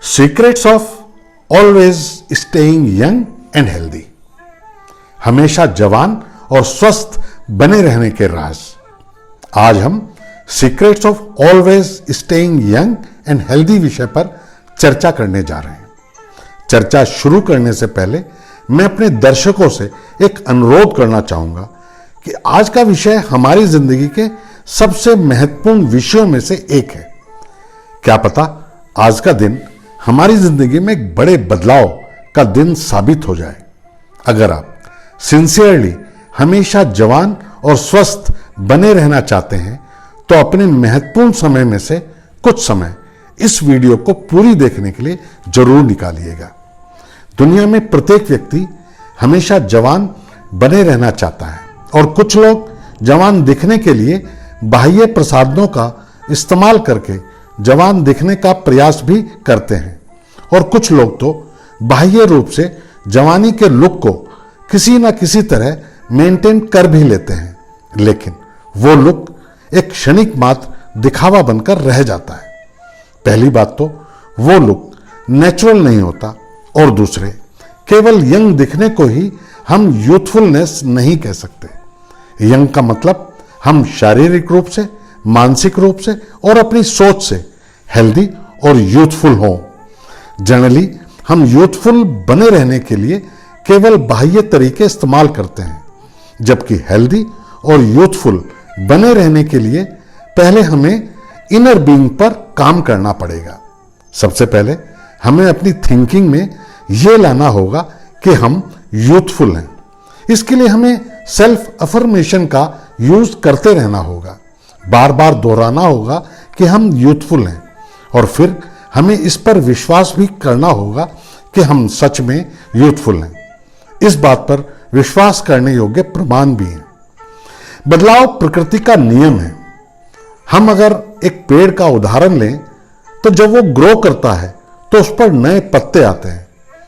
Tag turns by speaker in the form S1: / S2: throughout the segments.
S1: Secrets of always staying young and healthy. हमेशा जवान और स्वस्थ बने रहने के राज। आज हम secrets of always staying young and healthy विषय पर चर्चा करने जा रहे हैं। चर्चा शुरू करने से पहले मैं अपने दर्शकों से एक अनुरोध करना चाहूंगा कि आज का विषय हमारी जिंदगी के सबसे महत्वपूर्ण विषयों में से एक है। क्या पता आज का दिन हमारी जिंदगी में एक बड़े बदलाव का दिन साबित हो जाए। अगर आप सिंसियरली हमेशा जवान और स्वस्थ बने रहना चाहते हैं तो अपने महत्वपूर्ण समय में से कुछ समय इस वीडियो को पूरी देखने के लिए जरूर निकालिएगा। दुनिया में प्रत्येक व्यक्ति हमेशा जवान बने रहना चाहता है और कुछ लोग जवान दिखने के लिए बाह्य प्रसाधनों का इस्तेमाल करके जवान दिखने का प्रयास भी करते हैं और कुछ लोग तो बाह्य रूप से जवानी के लुक को किसी ना किसी तरह मेंटेन कर भी लेते हैं, लेकिन वो लुक एक क्षणिक मात्र दिखावा बनकर रह जाता है। पहली बात तो वो लुक नेचुरल नहीं होता और दूसरे केवल यंग दिखने को ही हम यूथफुलनेस नहीं कह सकते। यंग का मतलब हम शारीरिक रूप से, मानसिक रूप से और अपनी सोच से हेल्दी और यूथफुल हों। जनरली हम यूथफुल बने रहने के लिए केवल बाह्य तरीके इस्तेमाल करते हैं, जबकि हेल्दी और यूथफुल बने रहने के लिए पहले हमें इनर बीइंग पर काम करना पड़ेगा। सबसे पहले हमें अपनी थिंकिंग में यह लाना होगा कि हम यूथफुल हैं। इसके लिए हमें सेल्फ अफर्मेशन का यूज करते रहना होगा, बार बार दोहराना होगा कि हम यूथफुल हैं और फिर हमें इस पर विश्वास भी करना होगा कि हम सच में यूथफुल हैं। इस बात पर विश्वास करने योग्य प्रमाण भी हैं। बदलाव प्रकृति का नियम है। हम अगर एक पेड़ का उदाहरण लें तो जब वो ग्रो करता है तो उस पर नए पत्ते आते हैं।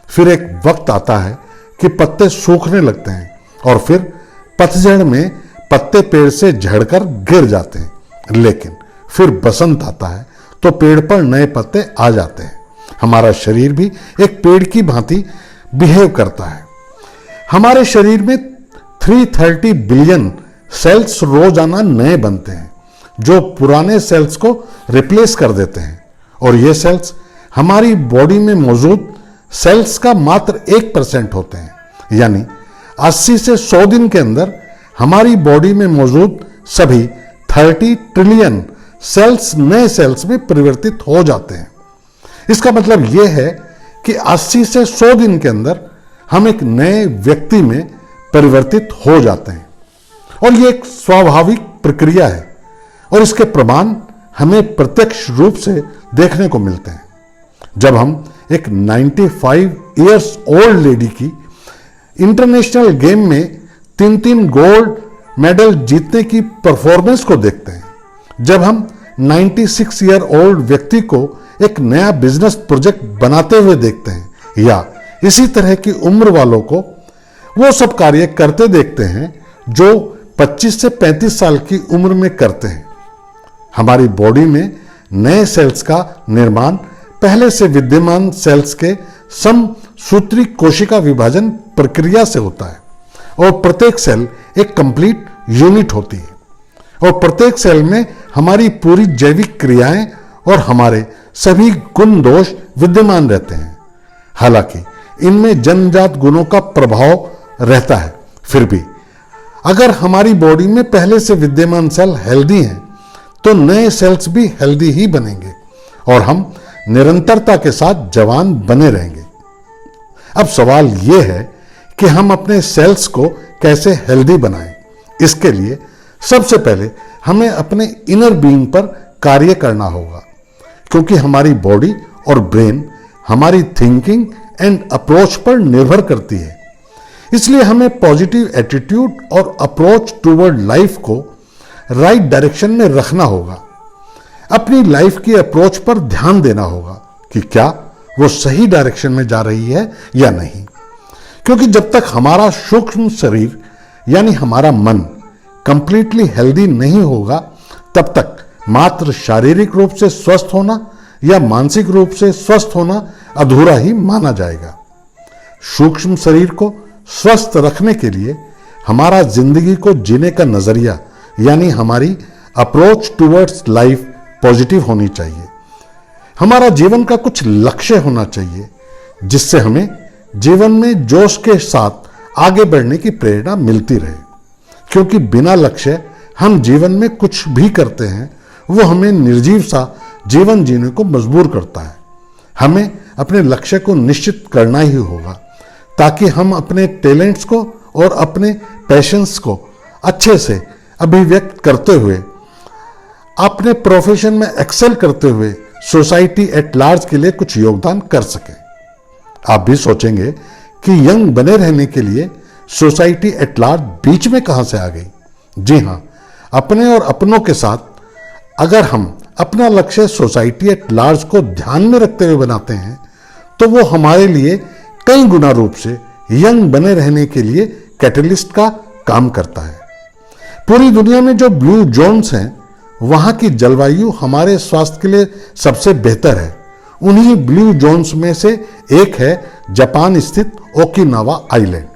S1: फिर एक वक्त आता है कि पत्ते सूखने लगते हैं और फिर पतझड़ में पत्ते पेड़ से झड़कर गिर जाते हैं, लेकिन फिर बसंत आता है तो पेड़ पर नए पत्ते आ जाते हैं। हमारा शरीर भी एक पेड़ की भांति बिहेव करता है। हमारे शरीर में 330 बिलियन सेल्स रोजाना नए बनते हैं जो पुराने सेल्स को रिप्लेस कर देते हैं, और ये सेल्स हमारी बॉडी में मौजूद सेल्स का मात्र 1% होते हैं। यानी 80 से 100 दिन के अंदर हमारी बॉडी में मौजूद सभी 30 ट्रिलियन सेल्स नए सेल्स में परिवर्तित हो जाते हैं। इसका मतलब यह है कि 80 से 100 दिन के अंदर हम एक नए व्यक्ति में परिवर्तित हो जाते हैं, और यह एक स्वाभाविक प्रक्रिया है और इसके प्रमाण हमें प्रत्यक्ष रूप से देखने को मिलते हैं। जब हम एक 95 इयर्स ओल्ड लेडी की इंटरनेशनल गेम में 3 गोल्ड मेडल जीतने की परफॉर्मेंस को देखते हैं, जब हम 96 ईयर ओल्ड व्यक्ति को एक नया बिजनेस प्रोजेक्ट बनाते हुए देखते हैं, या इसी तरह की उम्र वालों को वो सब कार्य करते देखते हैं जो 25 से 35 साल की उम्र में करते हैं। हमारी बॉडी में नए सेल्स का निर्माण पहले से विद्यमान सेल्स के समसूत्री कोशिका विभाजन प्रक्रिया से होता है, और प्रत्येक सेल एक कंप्लीट यूनिट होती है, और प्रत्येक सेल में हमारी पूरी जैविक क्रियाएं और हमारे सभी गुण दोष विद्यमान रहते हैं। हालांकि इनमें जन्मजात गुणों का प्रभाव रहता है, फिर भी अगर हमारी बॉडी में पहले से विद्यमान सेल हेल्दी हैं तो नए सेल्स भी हेल्दी ही बनेंगे और हम निरंतरता के साथ जवान बने रहेंगे। अब सवाल यह है कि हम अपने सेल्स को कैसे हेल्दी बनाएं। इसके लिए सबसे पहले हमें अपने इनर बीइंग पर कार्य करना होगा, क्योंकि हमारी बॉडी और ब्रेन हमारी थिंकिंग एंड अप्रोच पर निर्भर करती है। इसलिए हमें पॉजिटिव एटीट्यूड और अप्रोच टूवर्ड लाइफ को राइट डायरेक्शन में रखना होगा। अपनी लाइफ की अप्रोच पर ध्यान देना होगा कि क्या वो सही डायरेक्शन में जा रही है या नहीं, क्योंकि जब तक हमारा सूक्ष्म शरीर यानी हमारा मन कंप्लीटली हेल्दी नहीं होगा तब तक मात्र शारीरिक रूप से स्वस्थ होना या मानसिक रूप से स्वस्थ होना अधूरा ही माना जाएगा। सूक्ष्म शरीर को स्वस्थ रखने के लिए हमारा जिंदगी को जीने का नजरिया यानी हमारी अप्रोच टुवर्ड्स लाइफ पॉजिटिव होनी चाहिए। हमारा जीवन का कुछ लक्ष्य होना चाहिए जिससे हमें जीवन में जोश के साथ आगे बढ़ने की प्रेरणा मिलती रहे, क्योंकि बिना लक्ष्य हम जीवन में कुछ भी करते हैं वो हमें निर्जीव सा जीवन जीने को मजबूर करता है। हमें अपने लक्ष्य को निश्चित करना ही होगा ताकि हम अपने टैलेंट्स को और अपने पैशंस को अच्छे से अभिव्यक्त करते हुए, अपने प्रोफेशन में एक्सेल करते हुए सोसाइटी एट लार्ज के लिए कुछ योगदान कर सके। आप भी सोचेंगे कि यंग बने रहने के लिए सोसाइटी एट लार्ज बीच में कहां से आ गई? जी हां, अपने और अपनों के साथ अगर हम अपना लक्ष्य सोसाइटी एट लार्ज को ध्यान में रखते हुए बनाते हैं तो वो हमारे लिए कई गुना रूप से यंग बने रहने के लिए कैटलिस्ट का काम करता है। पूरी दुनिया में जो ब्लू जोन्स हैं वहां की जलवायु हमारे स्वास्थ्य के लिए सबसे बेहतर है। उन्हीं ब्लू जोन्स में से एक है जापान स्थित ओकिनावा आइलैंड।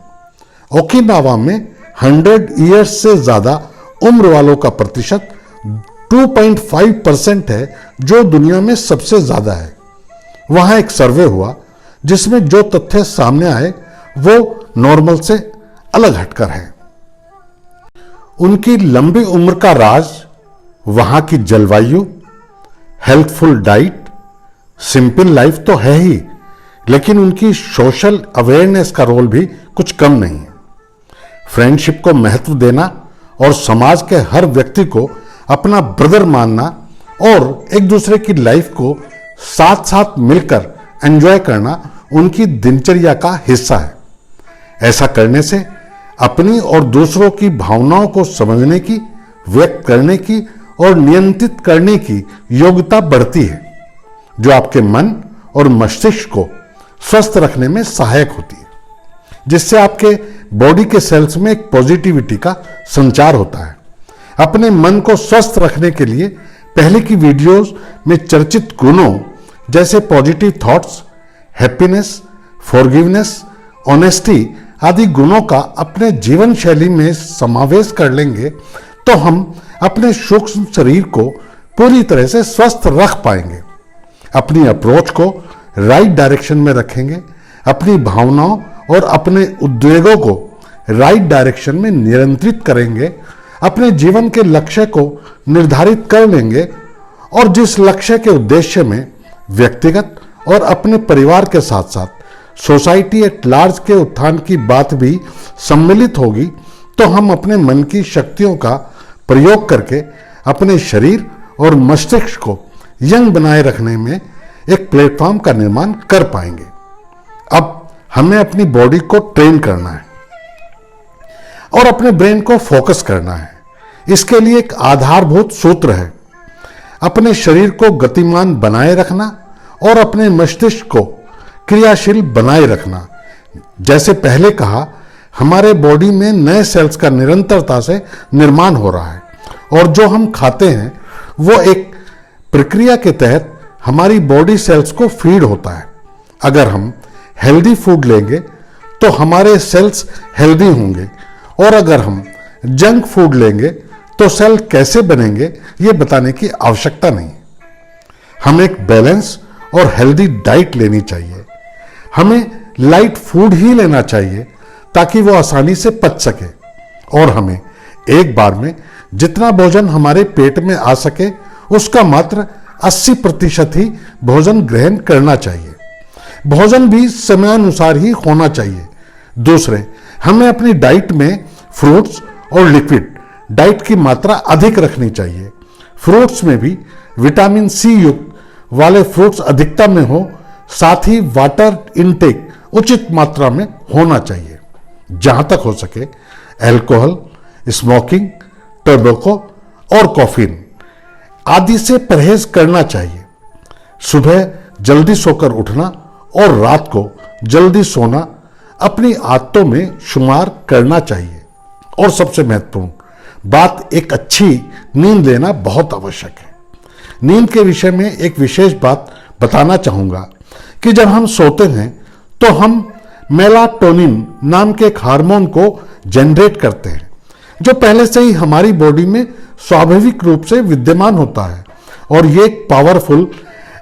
S1: ओकिनावा में 100 ईयर्स से ज्यादा उम्र वालों का प्रतिशत 2.5% है, जो दुनिया में सबसे ज्यादा है। वहां एक सर्वे हुआ जिसमें जो तथ्य सामने आए वो नॉर्मल से अलग हटकर है। उनकी लंबी उम्र का राज वहां की जलवायु, हेल्थफुल डाइट, सिंपल लाइफ तो है ही, लेकिन उनकी सोशल अवेयरनेस का रोल भी कुछ कम नहीं है। फ्रेंडशिप को महत्व देना और समाज के हर व्यक्ति को अपना ब्रदर मानना और एक दूसरे की लाइफ को साथ साथ मिलकर एंजॉय करना उनकी दिनचर्या का हिस्सा है। ऐसा करने से अपनी और दूसरों की भावनाओं को समझने की, व्यक्त करने की और नियंत्रित करने की योग्यता बढ़ती है, जो आपके मन और मस्तिष्क को स्वस्थ रखने में सहायक होती है, जिससे आपके बॉडी के सेल्स में एक पॉजिटिविटी का संचार होता है। अपने मन को स्वस्थ रखने के लिए पहले की वीडियोस में चर्चित गुणों जैसे positive thoughts, happiness, forgiveness, honesty आदि गुणों का अपने जीवन शैली में समावेश कर लेंगे तो हम अपने सूक्ष्म शरीर को पूरी तरह से स्वस्थ रख पाएंगे, अपनी अप्रोच को राइट डायरेक्शन में रखेंगे, अपनी भावनाओं और अपने उद्वेगों को राइट डायरेक्शन में नियंत्रित करेंगे, अपने जीवन के लक्ष्य को निर्धारित कर लेंगे और जिस लक्ष्य के उद्देश्य में व्यक्तिगत और अपने परिवार के साथ साथ सोसाइटी एट लार्ज के उत्थान की बात भी सम्मिलित होगी, तो हम अपने मन की शक्तियों का प्रयोग करके अपने शरीर और मस्तिष्क को यंग बनाए रखने में एक प्लेटफॉर्म का निर्माण कर पाएंगे। अब हमें अपनी बॉडी को ट्रेन करना है और अपने ब्रेन को फोकस करना है। इसके लिए एक आधारभूत सूत्र है, अपने शरीर को गतिमान बनाए रखना और अपने मस्तिष्क को क्रियाशील बनाए रखना। जैसे पहले कहा, हमारे बॉडी में नए सेल्स का निरंतरता से निर्माण हो रहा है और जो हम खाते हैं वो एक प्रक्रिया के तहत हमारी बॉडी सेल्स को फीड होता है। अगर हम हेल्दी फूड लेंगे तो हमारे सेल्स हेल्दी होंगे और अगर हम जंक फूड लेंगे तो सेल कैसे बनेंगे ये बताने की आवश्यकता नहीं। हम एक बैलेंस और हेल्दी डाइट लेनी चाहिए। हमें लाइट फूड ही लेना चाहिए ताकि वो आसानी से पच सके और हमें एक बार में जितना भोजन हमारे पेट में आ सके उसका मात्र 80% ही भोजन ग्रहण करना चाहिए। भोजन भी समयानुसार ही होना चाहिए। दूसरे, हमें अपनी डाइट में फ्रूट्स और लिक्विड डाइट की मात्रा अधिक रखनी चाहिए। फ्रूट्स में भी विटामिन सी युक्त वाले फ्रूट्स अधिकता में हो, साथ ही वाटर इनटेक उचित मात्रा में होना चाहिए। जहां तक हो सके अल्कोहल, स्मोकिंग, टोबैको और कॉफीन आदि से परहेज करना चाहिए। सुबह जल्दी सोकर उठना और रात को जल्दी सोना अपनी आदतों में शुमार करना चाहिए। और सबसे महत्वपूर्ण बात, एक अच्छी नींद लेना बहुत आवश्यक है। नींद के विषय में एक विशेष बात बताना चाहूंगा कि जब हम सोते हैं तो हम मेलाटोनिन नाम के एक हार्मोन को जनरेट करते हैं, जो पहले से ही हमारी बॉडी में स्वाभाविक रूप से विद्यमान होता है और ये एक पावरफुल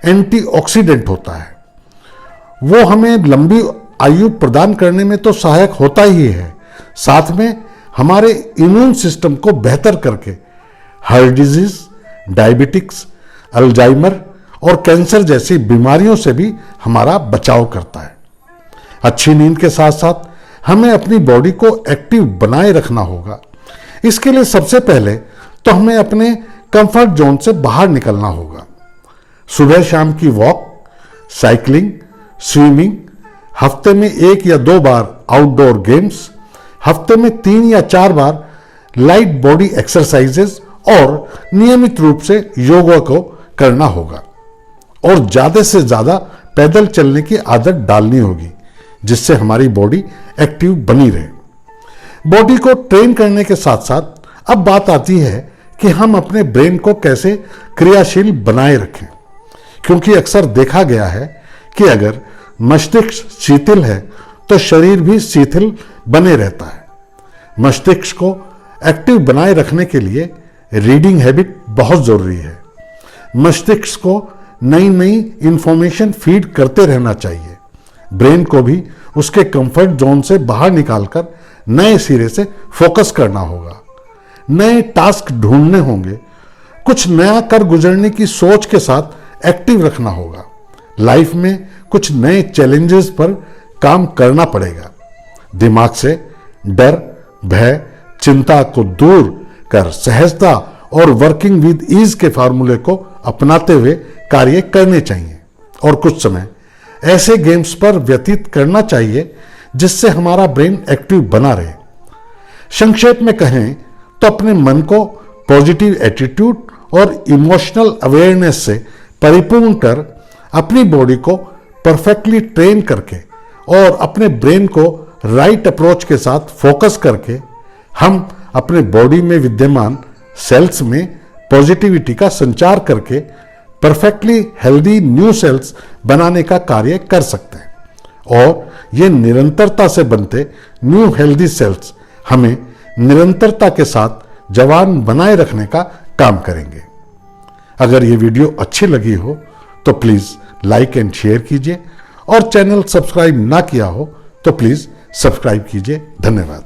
S1: एंटीऑक्सीडेंट होता है। वो हमें लंबी आयु प्रदान करने में तो सहायक होता ही है, साथ में हमारे इम्यून सिस्टम को बेहतर करके हार्ट डिजीज, डायबिटिक्स, अल्जाइमर और कैंसर जैसी बीमारियों से भी हमारा बचाव करता है। अच्छी नींद के साथ साथ हमें अपनी बॉडी को एक्टिव बनाए रखना होगा। इसके लिए सबसे पहले तो हमें अपने कंफर्ट जोन से बाहर निकलना होगा। सुबह शाम की वॉक, साइकिलिंग, स्विमिंग, हफ्ते में 1 या 2 बार आउटडोर गेम्स, हफ्ते में 3 या 4 बार लाइट बॉडी एक्सरसाइजेस और नियमित रूप से योगा को करना होगा और ज्यादा से ज्यादा पैदल चलने की आदत डालनी होगी, जिससे हमारी बॉडी एक्टिव बनी रहे। बॉडी को ट्रेन करने के साथ साथ अब बात आती है कि हम अपने ब्रेन को कैसे क्रियाशील बनाए रखें, क्योंकि अक्सर देखा गया है कि अगर मस्तिष्क शिथिल है तो शरीर भी शिथिल बने रहता है। मस्तिष्क को एक्टिव बनाए रखने के लिए रीडिंग हैबिट बहुत जरूरी है। मस्तिष्क को नई नई इंफॉर्मेशन फीड करते रहना चाहिए। ब्रेन को भी उसके कंफर्ट जोन से बाहर निकालकर नए सिरे से फोकस करना होगा। नए टास्क ढूंढने होंगे, कुछ नया कर गुजरने की सोच के साथ एक्टिव रखना होगा। लाइफ में कुछ नए चैलेंजेस पर काम करना पड़ेगा। दिमाग से डर, भय, चिंता को दूर कर सहजता और वर्किंग विद ईज के फार्मूले को अपनाते हुए कार्य करने चाहिए और कुछ समय ऐसे गेम्स पर व्यतीत करना चाहिए जिससे हमारा ब्रेन एक्टिव बना रहे। संक्षेप में कहें तो अपने मन को पॉजिटिव एटीट्यूड और इमोशनल अवेयरनेस से परिपूर्ण कर अपनी बॉडी को परफेक्टली ट्रेन करके और अपने ब्रेन को राइट अप्रोच के साथ फोकस करके हम अपने बॉडी में विद्यमान सेल्स में पॉजिटिविटी का संचार करके परफेक्टली हेल्दी न्यू सेल्स बनाने का कार्य कर सकते हैं और ये निरंतरता से बनते न्यू हेल्दी सेल्स हमें निरंतरता के साथ जवान बनाए रखने का काम करेंगे। अगर ये वीडियो अच्छी लगी हो तो प्लीज लाइक एंड शेयर कीजिए और चैनल सब्सक्राइब ना किया हो तो प्लीज सब्सक्राइब कीजिए। धन्यवाद।